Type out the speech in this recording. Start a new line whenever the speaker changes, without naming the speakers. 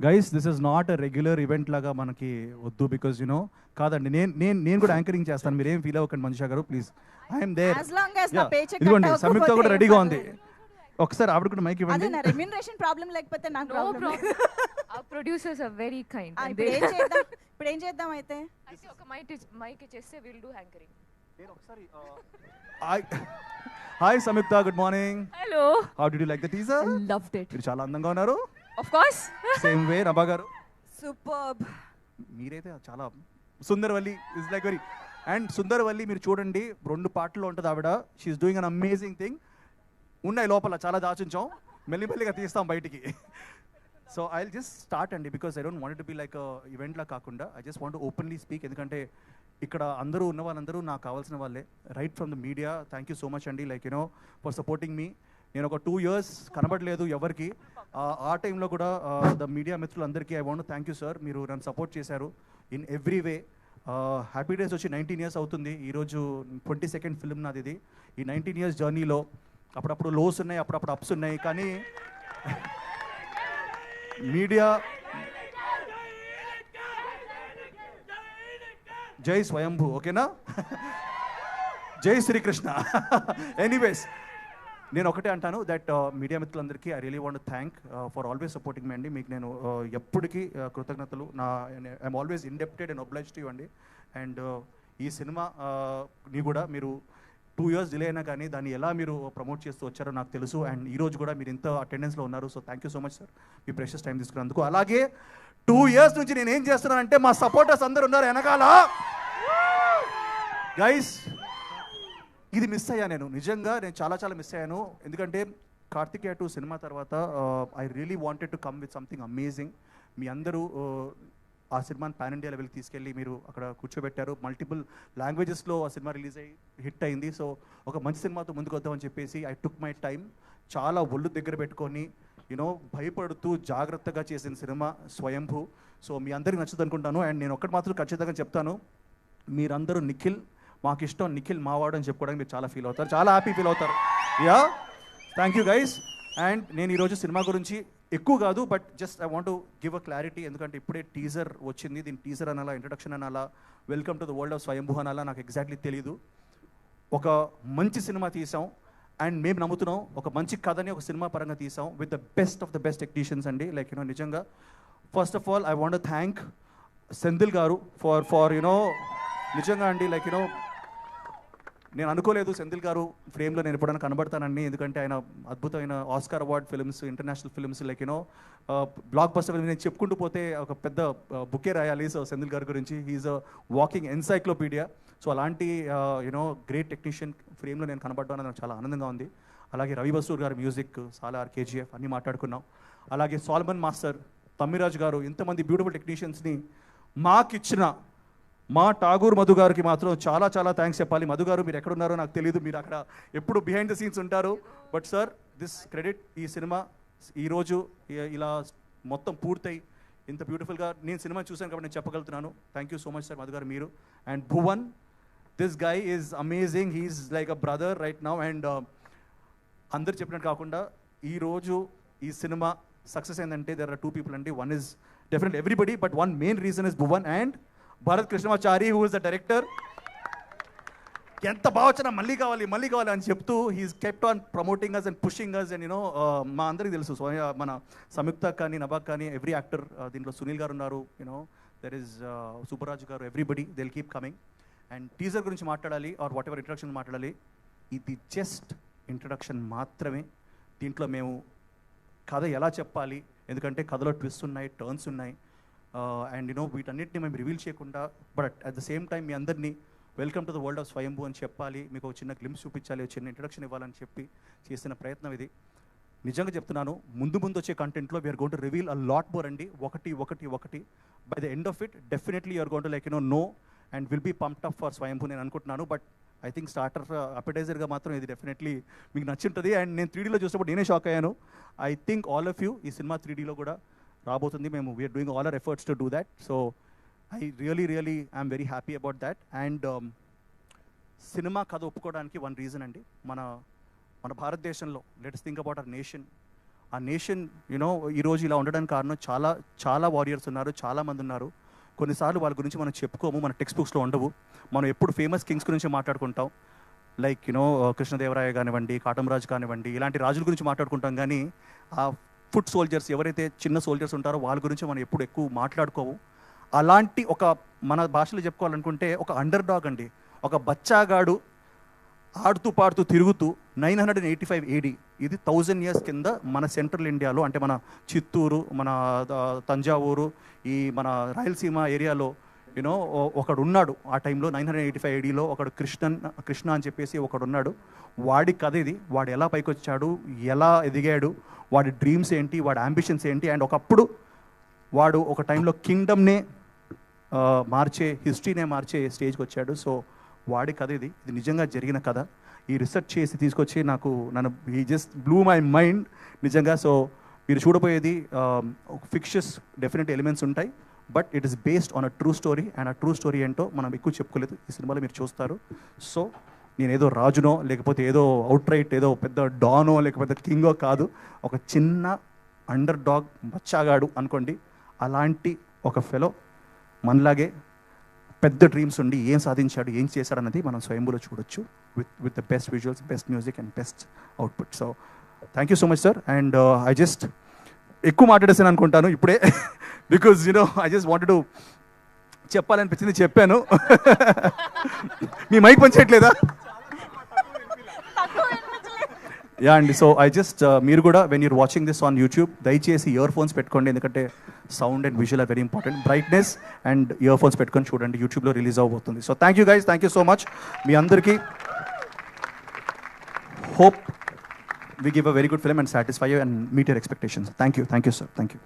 Guys this is not a regular event లాగా మనకి వద్దు బికాజ్ యునో కాదండి నేను కూడా యాంకరింగ్ చేస్తాను, మీరేం ఫీల్ అవ్వకండి మనిషా గారు please. I'm there.
As long as నా paycheck
ఇదిగోండి
cut
సంయుక్త
అవ్వకపోతే
కూడా రెడీగా
ఏం
ఉంది. ఒకసారి ఆవిడ కూడా మైక్
అదే
ఇవ్వండి.
నా రెమ్యూనరేషన్ ప్రాబ్లం లేకపోతే నాకు
No
problem
problem. Our producers are very kind. and
ఇప్పుడు
they-
ఏం చేద్దాం ఇప్పుడు ఏం చేద్దాం అయితే
అయితే ఒక మైక్ ఇచ్చేస్తే we'll do anchoring.
Hi Samyuktha, good morning.
Hello.
How did you like the teaser?
Loved it.
మీరు చాలా అందంగా ఉన్నారు.
Of course.
Same way Nabha garu,
superb.
మీరైతే చాలా Sundaravalli is like very. And Sundaravalli మీరు చూడండి 2 పాటల్లో ఉంటుంది ఆవిడ. She's doing an amazing thing. ఉన్నాయి లోపల చాలా దాచుంచాం, మెల్లిమెల్లిగా తీస్తాం బయటికి. So I will just start అండి because I don't want to be like ఈవెంట్లా కాకుండా I just want openly speak. ఎందుకంటే ఇక్కడ అందరూ ఉన్న వాళ్ళందరూ నాకు కావాల్సిన వాళ్ళే, right from the media. Thank you so much అండి, లైక్ యూనో ఫర్ సపోర్టింగ్ మీ. నేను ఒక 2 years కనబడలేదు ఎవరికి. ఆ టైంలో కూడా ద మీడియా మిత్రులందరికీ I want thank you sir. మీరు నన్ను సపోర్ట్ చేశారు in every way. Happy days వచ్చి 19 years అవుతుంది. ఈరోజు 22nd ఫిల్మ్ నాది ఇది. ఈ 19 years జర్నీలో అప్పుడప్పుడు లోస్ ఉన్నాయి, అప్పుడప్పుడు అప్స్ ఉన్నాయి, కానీ మీడియా జై స్వయంభూ, ఓకేనా? జై శ్రీకృష్ణ. ఎనీవేస్ నేను ఒకటే అంటాను దట్ మీడియా మిత్రులందరికీ I really want thank for always supporting మీ అండి. మీకు నేను ఎప్పటికీ కృతజ్ఞతలు. I'm always indebted and obliged to you అండి. అండ్ ఈ సినిమా ని కూడా మీరు 2 years డిలే అయినా కానీ దాన్ని ఎలా మీరు ప్రమోట్ చేస్తూ వచ్చారో నాకు తెలుసు. అండ్ ఈ రోజు కూడా మీరు ఇంత అటెండెన్స్లో ఉన్నారు. So thank you so much sir, me precious time తీసుకున్నందుకు. అలాగే 2 years నుంచి నేను ఏం చేస్తున్నానంటే మా సపోర్టర్స్ అందరు ఉన్నారు వెనకాల. గైస్ ఇది మిస్ అయ్యా నేను, నిజంగా నేను చాలా మిస్ అయ్యాను. ఎందుకంటే కార్తికేయ 2 సినిమా తర్వాత I really wanted to come with something amazing. మీ అందరూ ఆ సినిమాని పాన్ ఇండియా లెవెల్కి తీసుకెళ్ళి మీరు అక్కడ కూర్చోబెట్టారు. మల్టిపుల్ లాంగ్వేజెస్లో ఆ సినిమా రిలీజ్ అయ్యి హిట్ అయింది. సో ఒక మంచి సినిమాతో ముందుకు వద్దామని చెప్పేసి ఐ టుక్ మై టైం. చాలా ఒళ్ళు దగ్గర పెట్టుకొని యూనో భయపడుతూ జాగ్రత్తగా చేసిన సినిమా స్వయంభూ. సో మీ అందరికీ నచ్చుతుంది అనుకుంటాను. అండ్ నేను ఒక్కటి మాత్రం ఖచ్చితంగా చెప్తాను, మీరందరూ నిఖిల్ మాకు ఇష్టం, నిఖిల్ మావాడు అని చెప్పుకోవడానికి మీరు చాలా ఫీల్ అవుతారు, చాలా హ్యాపీ ఫీల్ అవుతారు. Yeah, thank you guys. And నేను ఈరోజు సినిమా గురించి ఎక్కువ కాదు, but just I want to give a clarity. ఎందుకంటే ఇప్పుడే టీజర్ వచ్చింది, దీని టీజర్ అనాలా, ఇంట్రడక్షన్ అనాలా, welcome to the world of స్వయంభూ అనాలా నాకు ఎగ్జాక్ట్లీ తెలీదు. ఒక మంచి సినిమా తీసాం అండ్ మేము నమ్ముతున్నాం, ఒక మంచి కథని ఒక సినిమా పరంగా తీసాం with the best of the best technicians అండి. లైక్ యూనో నిజంగా first of all I want thank Senthil గారు ఫర్ యునో నిజంగా అండి. లైక్ యూనో నేను అనుకోలేదు సెంధిల్ గారు ఫ్రేమ్లో నేను ఎప్పుడైనా కనబడతానండి. ఎందుకంటే ఆయన అద్భుతమైన Oscar award films, international films, like you know block buster film నేను చెప్పుకుంటూ పోతే ఒక పెద్ద బుకే రాయాలి. సో సెంధిల్ గారి గురించి he is a walking encyclopedia. So అలాంటి యూనో గ్రేట్ టెక్నీషియన్ ఫ్రేమ్లో నేను కనబడడం నాకు చాలా ఆనందంగా ఉంది. అలాగే రవి బసూర్ గారి మ్యూజిక్, సాలార్, కేజీఎఫ్ అన్నీ మాట్లాడుకున్నాం. అలాగే సాల్మన్ మాస్టర్, తమ్మిరాజ్ గారు, ఇంతమంది బ్యూటిఫుల్ టెక్నీషియన్స్ని మాకిచ్చిన మా ఠాగూర్ మధు గారికి మాత్రం చాలా థ్యాంక్స్ చెప్పాలి. మధు గారు మీరు ఎక్కడున్నారో నాకు తెలియదు, మీరు అక్కడ ఎప్పుడు బిహైండ్ ద సీన్స్ ఉంటారు. బట్ సార్ దిస్ క్రెడిట్, ఈ సినిమా ఈరోజు ఇలా మొత్తం పూర్తయి ఇంత బ్యూటిఫుల్గా నేను సినిమా చూశాను కాబట్టి నేను చెప్పగలుగుతున్నాను. Thank you so much sir Madhu garu, మీరు. And Bhuvan, this guy is amazing, he's like a brother right now. And అందరు చెప్పినట్టు కాకుండా ఈరోజు ఈ సినిమా సక్సెస్ ఏంటంటే దెర్ ఆర్ 2 people అండి. One is definitely everybody, but one main reason is Bhuvan and Bharath Krishnamachari, who is the director. ఎంత బాగా వచ్చినా మళ్ళీ కావాలి అని చెప్తూ he's kept on promoting us and pushing us. And you know మా అందరికీ తెలుసు మన సంయుక్త కానీ నభాక్ కానీ ఎవ్రీ యాక్టర్ దీంట్లో సునీల్ గారు ఉన్నారు, యూనో దెర్ ఈస్ సుబ్బరాజు గారు, everybody they will keep coming. And teaser గురించి మాట్లాడాలి ఆర్ వాట్ ఎవర్ ఇంట్రడక్షన్ మాట్లాడాలి, ఇది జస్ట్ ఇంట్రడక్షన్ మాత్రమే. దీంట్లో మేము కథ ఎలా చెప్పాలి, ఎందుకంటే కథలో ట్విస్ట్ ఉన్నాయి, టర్న్స్ ఉన్నాయి. అండ్ యూనో వీటన్నిటిని మేము రివీల్ చేయకుండా but at the same time మీ అందరినీ welcome to the world of Swayambhu అని చెప్పాలి, మీకు ఒక చిన్న గ్లిమ్స్ చూపించాలి, ఒక చిన్న ఇంట్రడక్షన్ ఇవ్వాలని చెప్పి చేసిన ప్రయత్నం ఇది. నిజంగా చెప్తున్నాను, ముందు వచ్చే కంటెంట్లో we're going to reveal a lot more అండి. ఒకటి by the end of it definitely you're going to like no and will be pumped up for Swayambhu నేను అనుకుంటున్నాను. బట్ ఐ థింక్ స్టార్టర్ అపెటైజర్గా మాత్రం ఇది డెఫినెట్లీ మీకు నచ్చుంటుంది. అండ్ నేను 3Dలో చూసినప్పుడు నేనే షాక్ అయ్యాను. I think all of you ఈ సినిమా 3Dలో కూడా రాబోతుంది. మేము we are doing all our efforts to do that. So I really I'm very happy about that. And సినిమా కథ ఒప్పుకోవడానికి వన్ రీజన్ అండి, మన భారతదేశంలో let's think about our nation, ఆ నేషన్ యూనో ఈరోజు ఇలా ఉండడానికి కారణం చాలా చాలా వారియర్స్ ఉన్నారు, చాలామంది ఉన్నారు. కొన్నిసార్లు వాళ్ళ గురించి మనం చెప్పుకోము, మన టెక్స్ట్ బుక్స్లో ఉండవు. మనం ఎప్పుడు ఫేమస్ కింగ్స్ గురించి మాట్లాడుకుంటాం, లైక్ యూనో కృష్ణదేవరాయ కానివ్వండి, కాటమరాజు కానివ్వండి, ఇలాంటి రాజుల గురించి మాట్లాడుకుంటాం. కానీ ఆ ఫుట్ సోల్జర్స్ ఎవరైతే చిన్న సోల్జర్స్ ఉంటారో వాళ్ళ గురించి మనం ఎప్పుడు ఎక్కువ మాట్లాడుకోవు. అలాంటి ఒక మన భాషలో చెప్పుకోవాలనుకుంటే ఒక అండర్ డాగ్ అండి, ఒక బచ్చాగాడు ఆడుతూ పాడుతూ తిరుగుతూ 985 AD, ఇది 1000 years కింద మన సెంట్రల్ ఇండియాలో, అంటే మన చిత్తూరు, మన తంజావూరు, ఈ మన రాయలసీమ ఏరియాలో యూనో ఒకడు ఉన్నాడు. ఆ టైంలో 985 ADలో ఒకడు కృష్ణ అని చెప్పేసి ఒకడు ఉన్నాడు. వాడి కథ ఇది. వాడు ఎలా పైకి వచ్చాడు, ఎలా ఎదిగాడు, వాడి డ్రీమ్స్ ఏంటి, వాడి అంబిషన్స్ ఏంటి, అండ్ ఒకప్పుడు వాడు ఒక టైంలో కింగ్డమ్నే మార్చే, హిస్టరీనే మార్చే స్టేజ్కి వచ్చాడు. సో వాడి కథ ఇది. ఇది నిజంగా జరిగిన కథ. ఈ రీసెర్చ్ చేసి తీసుకొచ్చి నన్ను ఈ జస్ట్ బ్లూ మై మైండ్ నిజంగా. సో మీరు చూడబోయేది ఫిక్షస్ డెఫినెట్ ఎలిమెంట్స్ ఉంటాయి, but it is based on a true story. And ఆ ట్రూ స్టోరీ ఏంటో మనం ఎక్కువ చెప్పుకోలేదు, ఈ సినిమాలో మీరు చూస్తారు. సో నేను ఏదో రాజునో లేకపోతే ఏదో అవుట్ రైట్ ఏదో పెద్ద డానో లేకపోతే కింగో కాదు, ఒక చిన్న అండర్ డాగ్ బచ్చాగాడు అనుకోండి. అలాంటి ఒక ఫెలో మనలాగే పెద్ద డ్రీమ్స్ ఉండి ఏం సాధించాడు, ఏం చేశాడు అన్నది మనం స్వయంభూలో చూడొచ్చు, with the best visuals, best music and best output. So thank you so much sir. And I just ఎక్కువ మాట్లాడేసాను అనుకుంటాను ఇప్పుడే, because you know I just wanted to చెప్పాలనిపించింది, చెప్పాను. మీ మైక్ పనిచేయట్లేదా? యా అండి. సో ఐ జస్ట్ మీరు కూడా when you're watching this on YouTube దయచేసి ఇయర్ ఫోన్స్ పెట్టుకోండి, ఎందుకంటే sound and visual are very important. Brightness and earphones పెట్టుకొని చూడండి, యూట్యూబ్లో రిలీజ్ అవబోతుంది. So thank you guys, thank you so much. మీ అందరికీ hope we give a very good film and satisfy you and meet your expectations. Thank you sir, thank you.